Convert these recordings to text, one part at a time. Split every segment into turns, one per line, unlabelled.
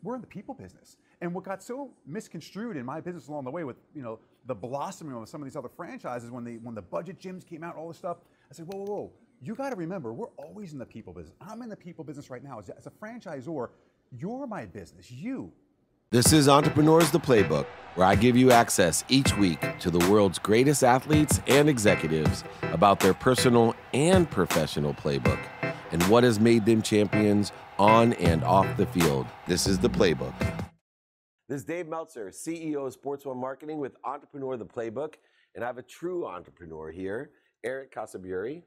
we're in the people business. And what got so misconstrued in my business along the way with, the blossoming of some of these other franchises, when the budget gyms came out, all this stuff, I said, whoa, whoa, whoa. You got to remember, we're always in the people business. I'm in the people business right now. As a franchisor, you're my business.
This is Entrepreneurs the Playbook, where I give you access each week to the world's greatest athletes and executives about their personal and professional playbook and what has made them champions on and off the field. This is the Playbook. This is Dave Meltzer, CEO of Sports One Marketing with Entrepreneur the Playbook, and I have a true entrepreneur here, Eric Casaburi,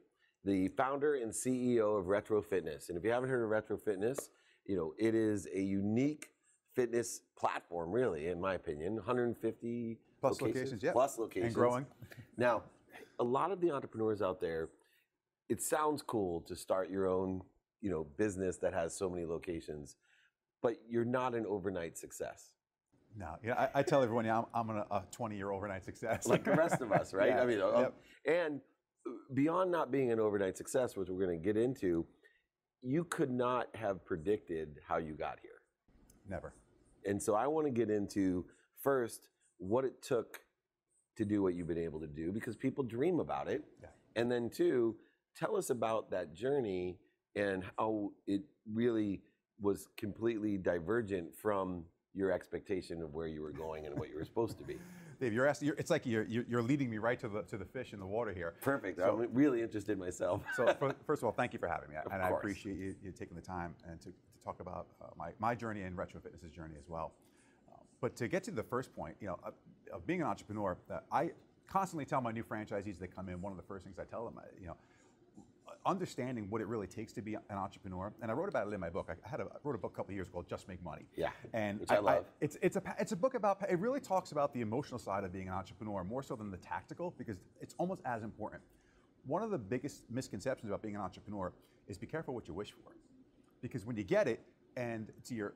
the founder and CEO of Retro Fitness. And if you haven't heard of Retro Fitness, it is a unique fitness platform, really, in my opinion. 150
plus locations, yeah.
Plus locations.
And growing.
Now, a lot of the entrepreneurs out there, it sounds cool to start your own, business that has so many locations, but you're not an overnight success.
No, I tell everyone, I'm a 20-year overnight success.
Like the rest of us, right?
Yeah.
And beyond not being an overnight success, which we're going to get into, you could not have predicted how you got here.
Never.
And so I want to get into, first, what it took to do what you've been able to do, because people dream about it.
Yeah.
And then two, tell us about that journey and how it really was completely divergent from your expectation of where you were going and what you were supposed to be.
Dave, it's like you're leading me right to the fish in the water here.
Perfect. So, I'm really interested myself.
So first of all, thank you for having me, and I
course.
appreciate you taking the time and to talk about my journey and Retro Fitness's journey as well. But to get to the first point, of being an entrepreneur, I constantly tell my new franchisees that come in, one of the first things I tell them, understanding what it really takes to be an entrepreneur, and I wrote about it in my book. I wrote a book a couple of years ago called Just Make Money.
Yeah,
and
which I love.
It's a book about, it really talks about the emotional side of being an entrepreneur more so than the tactical, because it's almost as important. One of the biggest misconceptions about being an entrepreneur is be careful what you wish for, because when you get it, and to your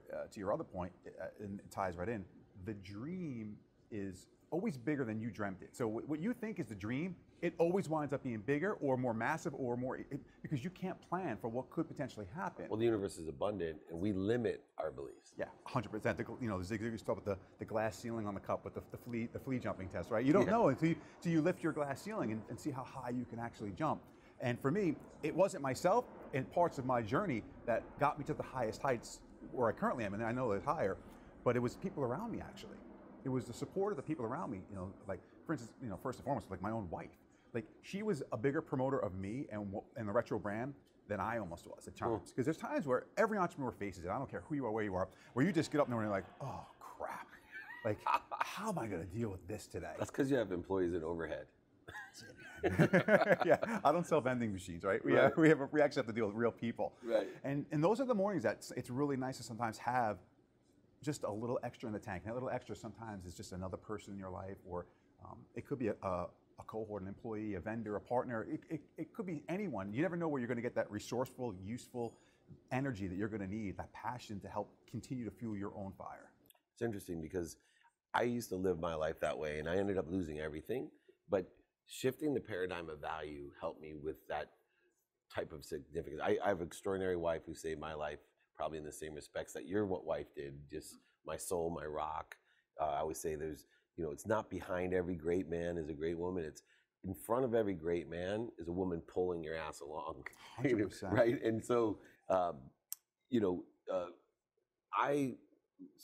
other point, and it ties right in, the dream is always bigger than you dreamt it. So what you think is the dream, it always winds up being bigger or more massive or more, because you can't plan for what could potentially happen.
Well, the universe is abundant, and we limit our beliefs.
Yeah, 100%. There's you start with the glass ceiling on the cup with the flea jumping test, right? You don't know until you lift your glass ceiling and see how high you can actually jump. And for me, it wasn't myself and parts of my journey that got me to the highest heights where I currently am, and I know it's higher, but it was people around me, actually. It was the support of the people around me, like, for instance, first and foremost, like my own wife. Like, she was a bigger promoter of me and the Retro brand than I almost was at times. Because there's times where every entrepreneur faces it. I don't care who you are, where you are, where you just get up there and you're like, oh, crap. Like, how am I going to deal with this today?
That's because you have employees in overhead.
Yeah, I don't sell vending machines, right? We actually have to deal with real people.
Right.
And those are the mornings that it's really nice to sometimes have just a little extra in the tank. And that little extra sometimes is just another person in your life, or it could be a cohort, an employee, a vendor, a partner. It could be anyone. You never know where you're going to get that resourceful, useful energy that you're going to need, that passion to help continue to fuel your own fire.
It's interesting because I used to live my life that way, and I ended up losing everything. But shifting the paradigm of value helped me with that type of significance. I have an extraordinary wife who saved my life, probably in the same respects that your wife did, just my soul, my rock. I always say it's not behind every great man is a great woman. It's in front of every great man is a woman pulling your ass along.
100%.
Right? And so, I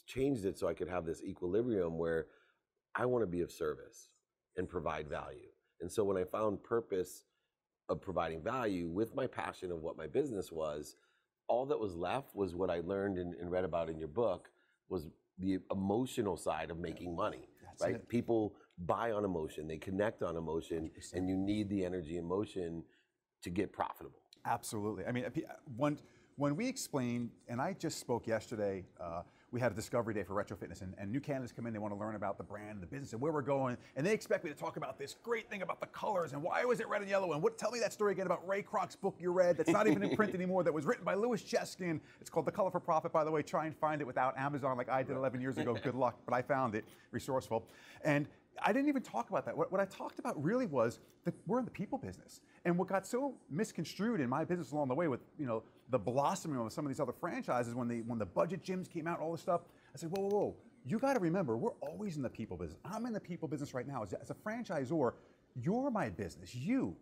changed it so I could have this equilibrium where I want to be of service and provide value. And so when I found purpose of providing value with my passion of what my business was, all that was left was what I learned and read about in your book, was the emotional side of making money.
That's
right?
it.
People buy on emotion, they connect on emotion,
100%.
and you need the energy emotion to get profitable.
Absolutely. I mean, when we explain, and I just spoke yesterday, we had a discovery day for Retro Fitness, and new candidates come in, they want to learn about the brand, the business, and where we're going, and they expect me to talk about this great thing about the colors, and why was it red and yellow, and tell me that story again about Ray Kroc's book you read, that's not even in print anymore, that was written by Louis Cheskin. It's called The Color for Profit, by the way. Try and find it without Amazon like I did 11 years ago. Good luck, but I found it, resourceful. And I didn't even talk about that. What I talked about really was that we're in the people business. And what got so misconstrued in my business along the way with, the blossoming of some of these other franchises when the budget gyms came out, all this stuff, I said, whoa, whoa, whoa. You got to remember, we're always in the people business. I'm in the people business right now. As a franchisor, you're my business. You,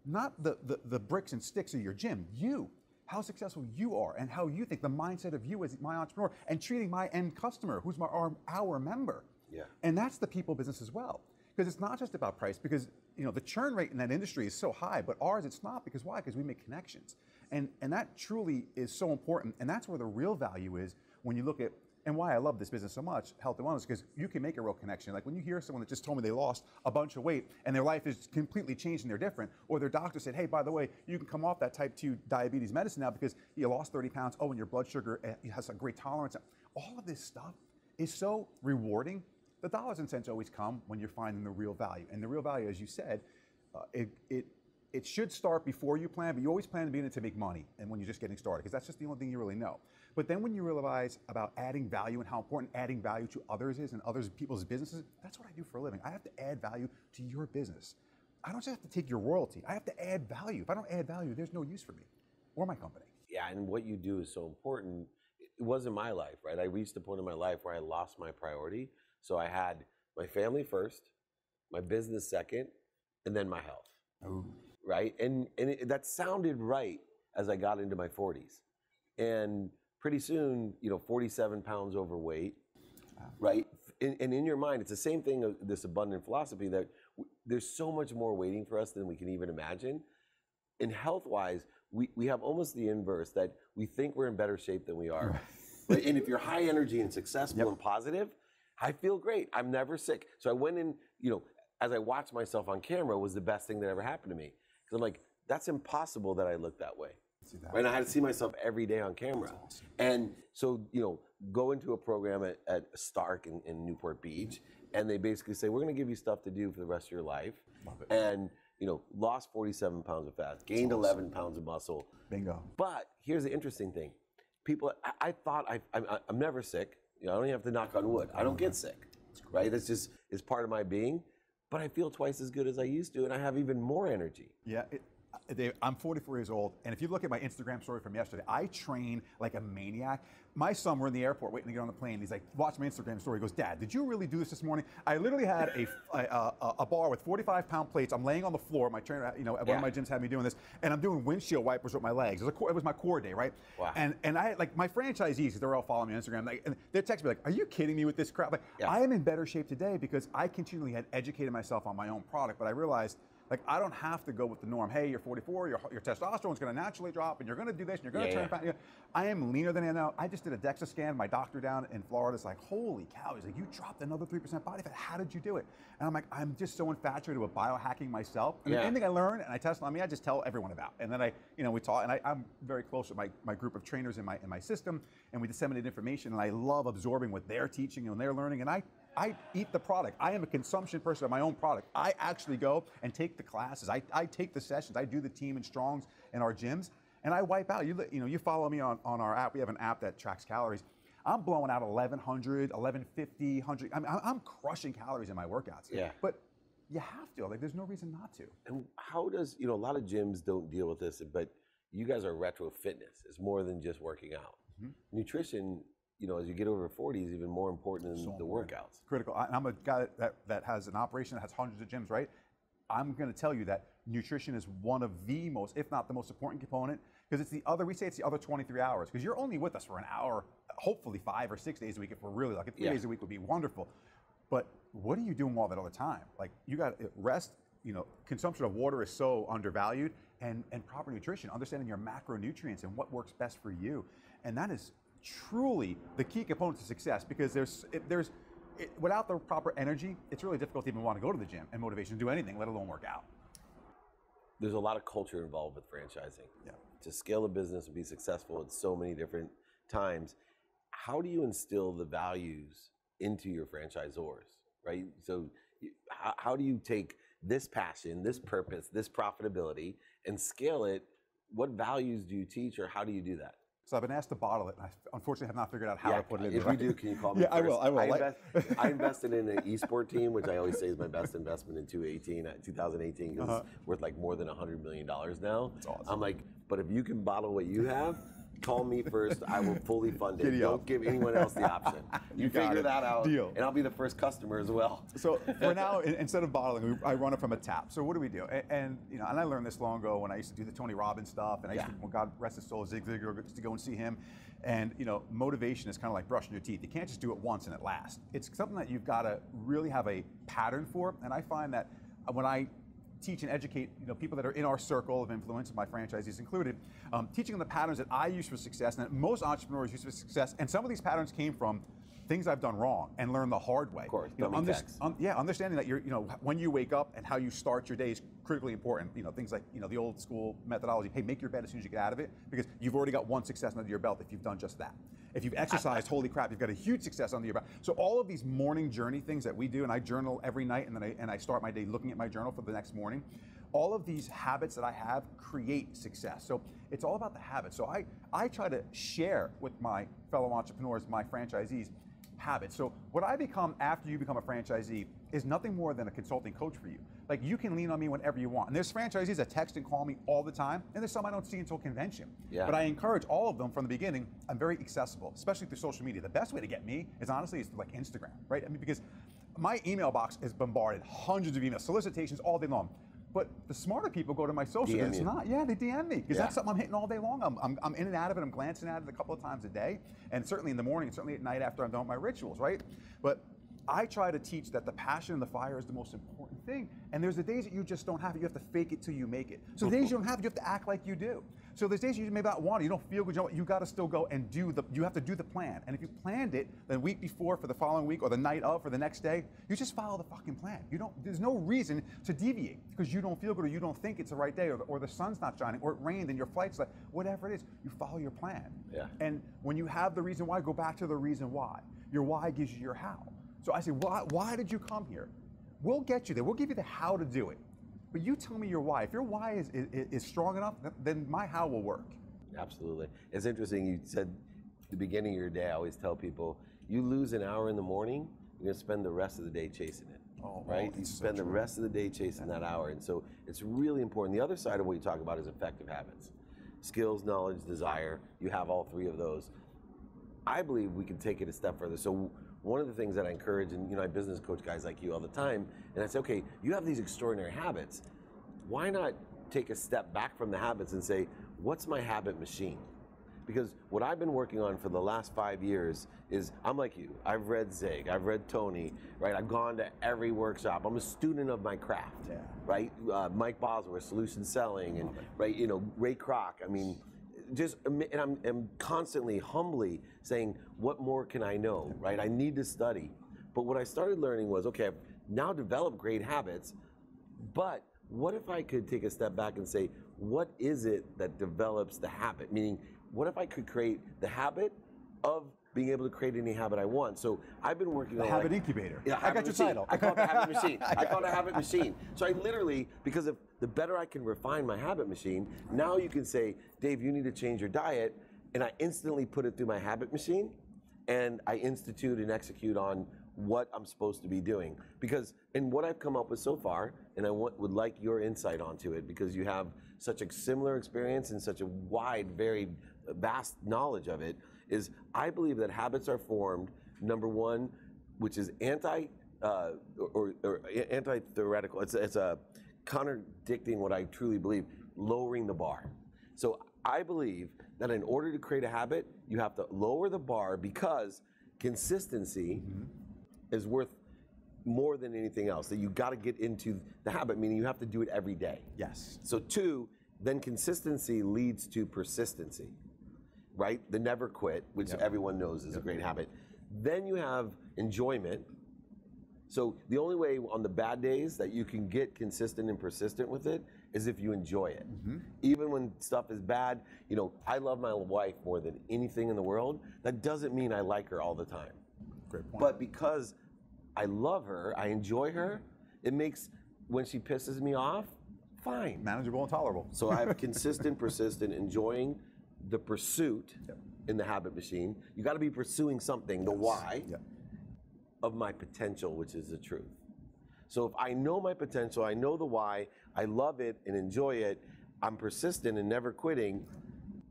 not the bricks and sticks of your gym. You, how successful you are and how you think, the mindset of you as my entrepreneur and treating my end customer, who's our member.
Yeah.
And that's the people business as well. Because it's not just about price, because the churn rate in that industry is so high, but ours it's not. Because why? Because we make connections. And that truly is so important. And that's where the real value is when you look at, and why I love this business so much, health and wellness, because you can make a real connection. Like when you hear someone that just told me they lost a bunch of weight and their life is completely changed and they're different, or their doctor said, hey, by the way, you can come off that type 2 diabetes medicine now because you lost 30 pounds. Oh, and your blood sugar has a great tolerance. All of this stuff is so rewarding. The dollars and cents always come when you're finding the real value. And the real value, as you said, it should start before you plan, but you always plan to be in it to make money and when you're just getting started, because that's just the only thing you really know. But then when you realize about adding value and how important adding value to others is and people's businesses, that's what I do for a living. I have to add value to your business. I don't just have to take your royalty. I have to add value. If I don't add value, there's no use for me or my company.
Yeah, and what you do is so important. It wasn't my life, right? I reached a point in my life where I lost my priority. So I had my family first, my business second, and then my health.
Ooh.
Right? And that sounded right as I got into my 40s. And pretty soon, 47 pounds overweight, right? And in your mind, it's the same thing of this abundant philosophy that there's so much more waiting for us than we can even imagine. And health-wise, we have almost the inverse, that we think we're in better shape than we are. Right? And if you're high energy and successful and positive, I feel great. I'm never sick. So I went in, as I watched myself on camera, was the best thing that ever happened to me. Because I'm like, that's impossible that I look that way. Right? And I had to see myself every day on camera. Awesome. And so, go into a program at Stark in Newport Beach, and they basically say, we're going to give you stuff to do for the rest of your life. Love it. And, lost 47 pounds of fat, gained 11 pounds of muscle.
Bingo.
But here's the interesting thing. People, I thought I'm never sick. I don't even have to knock on wood. I don't get sick, right? That's just is part of my being. But I feel twice as good as I used to, and I have even more energy.
Yeah, Dave, I'm 44 years old, and if you look at my Instagram story from yesterday, I train like a maniac. My son, we're in the airport waiting to get on the plane. He's like, watch my Instagram story. He goes, Dad, did you really do this morning? I literally had a bar with 45-pound plates. I'm laying on the floor. My trainer, at one of my gyms had me doing this, and I'm doing windshield wipers with my legs. It was my core day, right?
Wow.
And I like my franchisees, they're all following me on Instagram, and they're texting me like, are you kidding me with this crap? Like, I am in better shape today because I continually had educated myself on my own product, but I realized, like, I don't have to go with the norm. Hey, you're 44, your testosterone's going to naturally drop, and you're going to do this, and you're going to turn fat. I am leaner than I am now. I just did a DEXA scan. My doctor down in Florida is like, holy cow. He's like, you dropped another 3% body fat. How did you do it? And I'm like, I'm just so infatuated with biohacking myself. And anything I learn and I test on me, I just tell everyone about. And then we talk, and I'm very close with my group of trainers in my system, and we disseminate information, and I love absorbing what they're teaching and they're learning, and I eat the product. I am a consumption person of my own product. I actually go and take the classes. I take the sessions. I do the team and strongs in our gyms, and I wipe out. You follow me on our app. We have an app that tracks calories. I'm blowing out 1,100, 1,150, 100. I'm crushing calories in my workouts.
Yeah.
But you have to. Like, there's no reason not to.
And how does, a lot of gyms don't deal with this, but you guys are retro fitness. It's more than just working out. Mm-hmm. Nutrition, as you get over 40 is even more important than the workouts.
Critical. I'm a guy that has an operation that has hundreds of gyms, right? I'm going to tell you that nutrition is one of the most, if not the most important component, because it's the other 23 hours, because you're only with us for an hour, hopefully 5 or 6 days a week if we're really lucky. 3 days a week would be wonderful. But what are you doing all that other time? Like, you got rest, consumption of water is so undervalued, and proper nutrition, understanding your macronutrients and what works best for you. And that is truly the key component to success, because without the proper energy, it's really difficult to even want to go to the gym and motivation to do anything, let alone work out.
There's a lot of culture involved with franchising. Yeah. To scale a business and be successful at so many different times, how do you instill the values into your franchisors, right? So how do you take this passion, this purpose, this profitability, and scale it? What values do you teach, or how do you do that?
So I've been asked to bottle it, and I unfortunately have not figured out how to put it in.
If you do, can you call me
Yeah,
first?
I will.
I invested in an esport team, which I always say is my best investment in 2018, because it's worth like more than $100 million now.
That's awesome.
I'm like, but if you can bottle what you have, call me first. I will fully fund it. Don't give anyone else the option. You figure that out,
Deal.
And I'll be the first customer as well.
So for now, instead of bottling, I run it from a tap. So what do we do? And I learned this long ago when I used to do the Tony Robbins stuff, and I used to, when God rest his soul, Zig Ziglar, used to go and see him. And motivation is kind of like brushing your teeth. You can't just do it once and it lasts. It's something that you've got to really have a pattern for. And I find that when I teach and educate people that are in our circle of influence, my franchisees included, teaching them the patterns that I use for success and that most entrepreneurs use for success. And some of these patterns came from things I've done wrong and learned the hard way.
Of course,
understanding that when you wake up and how you start your day is critically important. Things like the old school methodology. Hey, make your bed as soon as you get out of it, because you've already got one success under your belt if you've done just that. If you've exercised, holy crap, you've got a huge success under your belt. So all of these morning journey things that we do, and I journal every night, and then I start my day looking at my journal for the next morning. All of these habits that I have create success. So it's all about the habits. So I try to share with my fellow entrepreneurs, my franchisees, habits. So what I become after you become a franchisee is nothing more than a consulting coach for you. Like, you can lean on me whenever you want. And there's franchisees that text and call me all the time, and there's some I don't see until convention.
Yeah.
But I encourage all of them from the beginning. I'm very accessible, especially through social media. The best way to get me is honestly like Instagram, right? I mean, because my email box is bombarded, hundreds of emails, solicitations all day long. But the smarter people go to my social,
DM
it's
you.
not. Yeah, they DM me, because that's something I'm hitting all day long. I'm in and out of it. I'm glancing at it a couple of times a day, and certainly in the morning, and certainly at night after I'm done with my rituals, right? But I try to teach that the passion and the fire is the most important thing. And there's the days that you just don't have it. You have to fake it till you make it. So the days you don't have it, you have to act like you do. So there's days you may not want it, you don't feel good, you got to still go and you have to do the plan. And if you planned it the week before for the following week, or the night of for the next day, you just follow the fucking plan. There's no reason to deviate because you don't feel good, or you don't think it's the right day, or the sun's not shining, or it rained and your flight's like, whatever it is, you follow your plan.
Yeah.
And when you have the reason why, go back to the reason why. Your why gives you your how. So I say, why did you come here? We'll get you there. We'll give you the how to do it. But you tell me your why. If your why is strong enough, then my how will work.
Absolutely. It's interesting, you said at the beginning of your day, I always tell people, you lose an hour in the morning, you're going to spend the rest of the day chasing it. Right? You spend the rest of the day chasing that hour. And so it's really important. The other side of what you talk about is effective habits. Skills, knowledge, desire. You have all three of those. I believe we can take it a step further. So one of the things that I encourage, and I business coach guys like you all the time, and I say, okay, you have these extraordinary habits. Why not take a step back from the habits and say, what's my habit machine? Because what I've been working on for the last 5 years is, I'm like you. I've read Zig, I've read Tony, right? I've gone to every workshop. I'm a student of my craft, right? Mike Bosworth, Solution Selling, and right, Ray Kroc. I mean, and I'm constantly, humbly saying, what more can I know, right? I need to study. But what I started learning was, okay, I've now developed great habits, but what if I could take a step back and say, what is it that develops the habit? Meaning, what if I could create the habit of being able to create any habit I want? So I've been working on
habit incubator.
Yeah,
I got your title.
I call it the habit machine. I call it a habit machine. So I literally, because of the better I can refine my habit machine, now you can say, Dave, you need to change your diet, and I instantly put it through my habit machine, and I institute and execute on what I'm supposed to be doing. Because, and what I've come up with so far, and I would like your insight onto it, because you have such a similar experience and such a wide, very vast knowledge of it, is I believe that habits are formed, number one, which is anti-theoretical. It's a contradicting what I truly believe, lowering the bar. So I believe that in order to create a habit, you have to lower the bar, because consistency is worth more than anything else. That you got to get into the habit, meaning you have to do it every day.
Yes.
So two, then consistency leads to persistency, right? The never quit, which everyone knows is a great habit. Then you have enjoyment. So the only way on the bad days that you can get consistent and persistent with it is if you enjoy it. Even when stuff is bad, I love my wife more than anything in the world. That doesn't mean I like her all the time.
Great point.
But because I love her, I enjoy her, it makes, when she pisses me off, fine.
Manageable and tolerable.
So I have consistent, persistent, enjoying the pursuit in the habit machine. You got to be pursuing something, the why of my potential, which is the truth. So if I know my potential, I know the why, I love it and enjoy it, I'm persistent and never quitting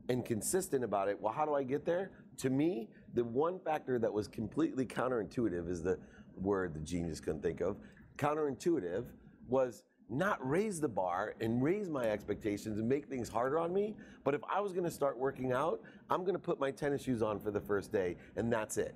and consistent about it, well, how do I get there? To me, the one factor that was completely counterintuitive is the word the genius couldn't think of. Counterintuitive was not raise the bar and raise my expectations and make things harder on me. But if I was going to start working out, I'm going to put my tennis shoes on for the first day, and that's it.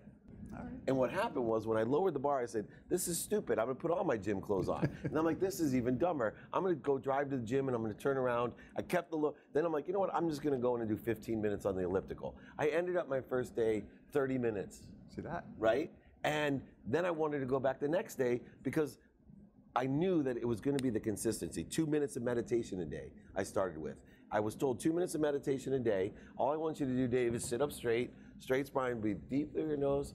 All right. And what happened was when I lowered the bar, I said, this is stupid. I'm going to put all my gym clothes on. And I'm like, this is even dumber. I'm going to go drive to the gym and I'm going to turn around. I kept the look. Then I'm like, you know what? I'm just going to go in and do 15 minutes on the elliptical. I ended up my first day 30 minutes.
See that?
Right? And then I wanted to go back the next day because I knew that it was going to be the consistency. 2 minutes of meditation a day I started with. I was told 2 minutes of meditation a day. All I want you to do, Dave, is sit up straight spine, breathe deep through your nose,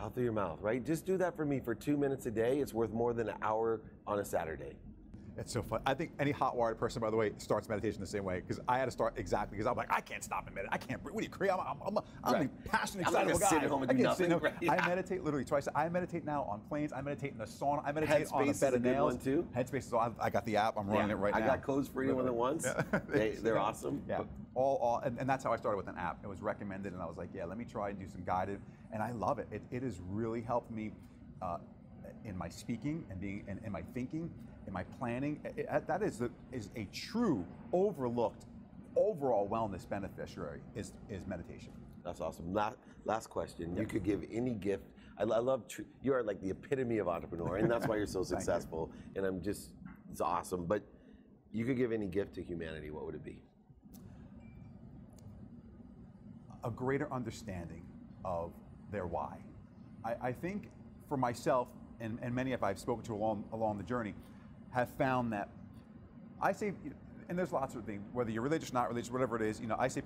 out through your mouth, right? Just do that for me for 2 minutes a day. It's worth more than an hour on a Saturday.
It's so fun. I think any hot-wired person, by the way, starts meditation the same way, because I had to start exactly, because I'm like, I can't stop and meditate. I can't breathe. What are you crazy? I'm a passionate, excitable guy.
Sit at home and do nothing. Right?
I meditate literally twice. I meditate now on planes. I meditate in the sauna. I meditate on a bed of nails.
Headspace is a good one too.
Headspace is all. I got the app. I'm running it right now.
I got codes for anyone that wants. They're awesome.
Yeah. And that's how I started with an app. It was recommended, and I was like, yeah, let me try and do some guided. And I love it. It has really helped me in my speaking and being in my thinking, in my planning. That is a true overlooked overall wellness beneficiary is meditation.
That's awesome. Last question. You could give any gift. I love you are like the epitome of entrepreneur, and that's why you're so successful. And it's awesome. But you could give any gift to humanity. What would it be?
A greater understanding of their why. I think for myself, and many of I've spoken to along the journey, have found that I say, and there's lots of things, whether you're religious, not religious, whatever it is, I say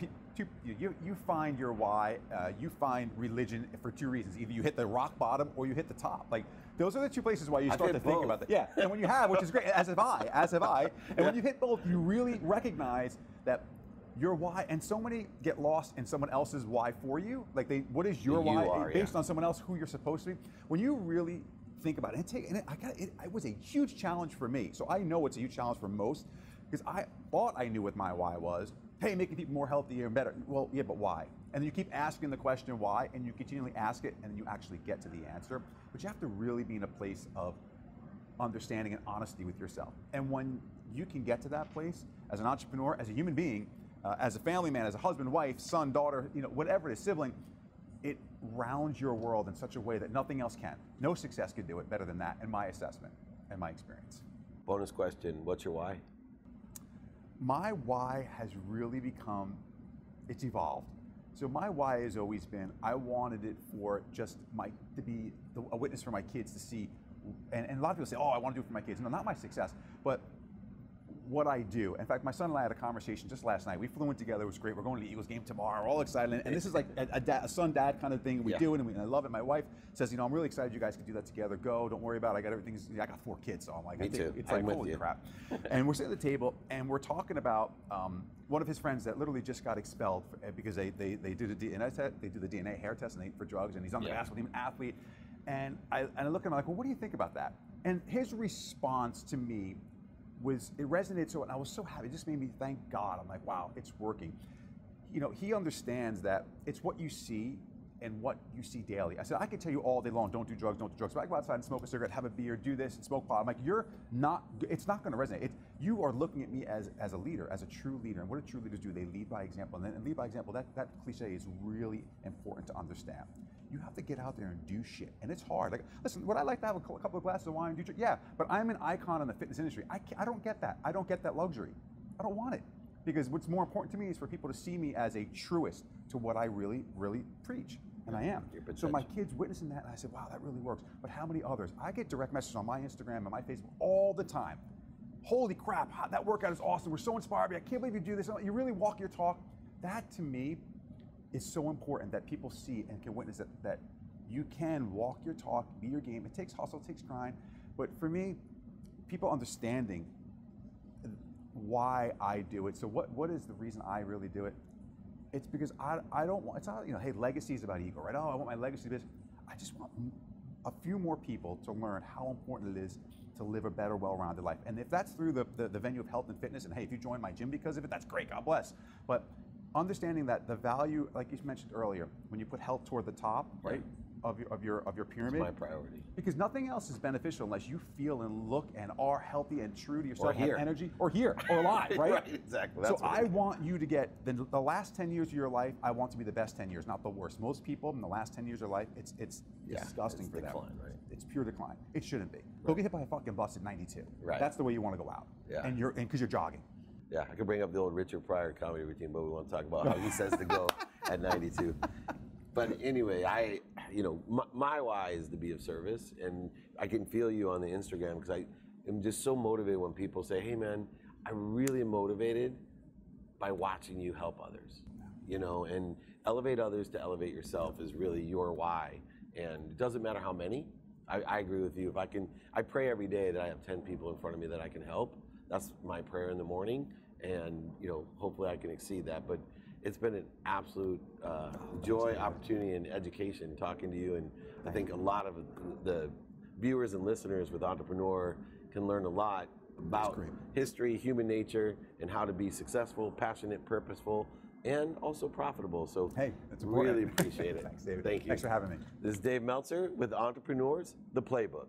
you find your why, you find religion for two reasons. Either you hit the rock bottom or you hit the top. Like, those are the two places why you start to think about that. Yeah, and when you have, which is great, as have I, and when you hit both, you really recognize that your why, and so many get lost in someone else's why for you. Like, what is your why based on someone else who you're supposed to be? When you really think about it, it was a huge challenge for me. So I know it's a huge challenge for most, because I thought I knew what my why was. Hey, making people more healthier and better. Well, yeah, but why? And then you keep asking the question why, and you continually ask it, and then you actually get to the answer. But you have to really be in a place of understanding and honesty with yourself. And when you can get to that place as an entrepreneur, as a human being, as a family man, as a husband, wife, son, daughter, whatever it is, sibling, it rounds your world in such a way that nothing else can. No success could do it better than that, in my assessment and my experience.
Bonus question, what's your why?
My why has really it's evolved. So my why has always been, I wanted it for just to be a witness for my kids to see, and a lot of people say, oh, I want to do it for my kids. No, not my success, but what I do. In fact, my son and I had a conversation just last night. We flew in together. It was great. We're going to the Eagles game tomorrow. We're all excited. And this is like a son-dad kind of thing. We do it, and I love it. My wife says, I'm really excited you guys could do that together. Go. Don't worry about it. I got everything. I got 4 kids, so I'm like,
Me too.
It's like, holy crap. And we're sitting at the table, and we're talking about one of his friends that literally just got expelled because they do the DNA test. They do the DNA hair test, and for drugs, and he's on the basketball team, an athlete. And I look at him like, well, what do you think about that? And his response to me it resonated so, and I was so happy. It just made me thank God. I'm like, wow, it's working. He understands that it's what you see and what you see daily. I said, I can tell you all day long, don't do drugs, but I go outside and smoke a cigarette, have a beer, do this, and smoke pot. I'm like, it's not going to resonate. You are looking at me as a leader, as a true leader. And what do true leaders do? They lead by example. And lead by example, that cliche is really important to understand. You have to get out there and do shit, and it's hard. Like, listen, would I like to have a couple of glasses of wine and do shit? Yeah, but I'm an icon in the fitness industry. I don't get that. I don't get that luxury. I don't want it, because what's more important to me is for people to see me as a truist to what I really, really preach, and I am. So my kids witnessing that, and I said, wow, that really works. But how many others? I get direct messages on my Instagram and my Facebook all the time. Holy crap, that workout is awesome. We're so inspired. I can't believe you do this. You really walk your talk. That, to me, is so important, that people see and can witness that you can walk your talk, be your game. It takes hustle, it takes grind. But for me, people understanding why I do it. So what is the reason I really do it? It's because I don't want, it's not, hey, legacy is about ego, right? Oh, I want my legacy to be, I just want a few more people to learn how important it is to live a better, well-rounded life. And if that's through the venue of health and fitness, and hey, if you join my gym because of it, that's great, God bless. But understanding that the value, like you mentioned earlier, when you put health toward the top, right, of your pyramid.
It's my priority.
Because nothing else is beneficial unless you feel and look and are healthy and true to yourself,
Or here.
have energy, or here, or alive, right?
Right, exactly.
So I want you to get the last 10 years of your life, I want to be the best 10 years, not the worst. Most people in the last 10 years of their life, it's disgusting for
decline,
them.
right?
It's pure decline. It shouldn't be. Go get hit by a fucking bus at 92.
Right.
That's the way you want to go out.
Yeah.
And because you're jogging.
Yeah, I could bring up the old Richard Pryor comedy routine, but we want to talk about how he says to go at 92. But anyway, my why is to be of service, and I can feel you on the Instagram because I am just so motivated when people say, hey man, I really am motivated by watching you help others, and elevate others to elevate yourself is really your why. And it doesn't matter how many. I agree with you. I pray every day that I have 10 people in front of me that I can help. That's my prayer in the morning, and hopefully I can exceed that. But it's been an absolute joy, opportunity, and education talking to you. And I think a lot of the viewers and listeners with Entrepreneur can learn a lot about history, human nature, and how to be successful, passionate, purposeful, and also profitable. So
hey, that's important.
Really appreciate it.
Thanks, David.
Thank you.
Thanks for having me.
This is Dave Meltzer with Entrepreneurs, The Playbook.